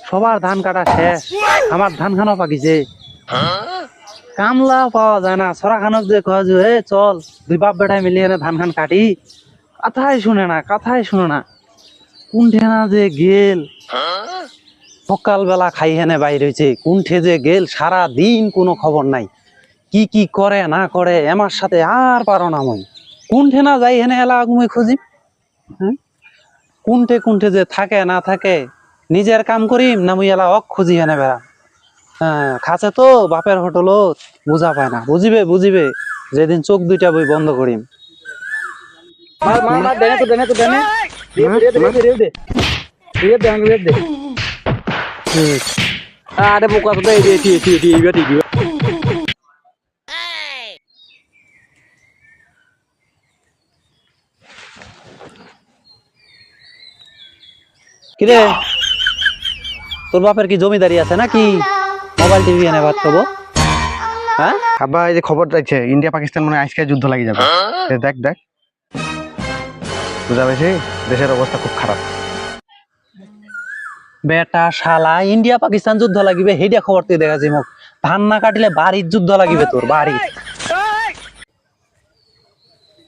সবার ধান কাটা শেষ, আমার ধান খানো পাকিছে। কামলা পাওয়া যায় না, সরা খানক যে কয় যে এ চল দুই বাপ বেটায় মিলিয়ে এনে ধান খান কাটি, কথাই শুনে না, কথাই শুনে না। কোন ঠেনা যে গেল, সকালবেলা খাই হেনে বাইর হয়েছে, কোনঠে যে গেল সারা দিন কোনো খবর নাই। কি কি করে না করে আমার সাথে আর পারো না মই। কোনঠে না যাই হেনে এলা আগুমে খুঁজি। হ্যাঁ, কোনঠে কোনঠে যে থাকে না থাকে, নিজের কাম করিম না মুই এলা অক খুঁজি হেনে বেড়া। হ্যাঁ, খাচ্ছে তো বাপের হোটেলত, বুঝা পায় না। বুঝিবে বুঝিবে যেদিন চোখ দুইটা বই বন্ধ করিম। মার মার মার, দেনে তো দেনে তো দেনে, দে। আরে বোকা তো এই ঠিক কিরে, তোর বাপের কি জমিদারি আছে নাকি মোবাইল টিভি এনে ভাত খাবো? হ্যাঁ আব্বা, এই যে খবর যাচ্ছে ইন্ডিয়া পাকিস্তান মনে হয় আজকে যুদ্ধ লাগি যাবে। দেখ দেখ, বুঝা পেয়েছি, দেশের অবস্থা খুব খারাপ। বেটা শালা, ইন্ডিয়া পাকিস্তান যুদ্ধ লাগিবে সেইটা খবর তুই দেখাছি মোক। ধান না কাটিলে বাড়ির যুদ্ধ লাগিবে, তোর বাড়ি।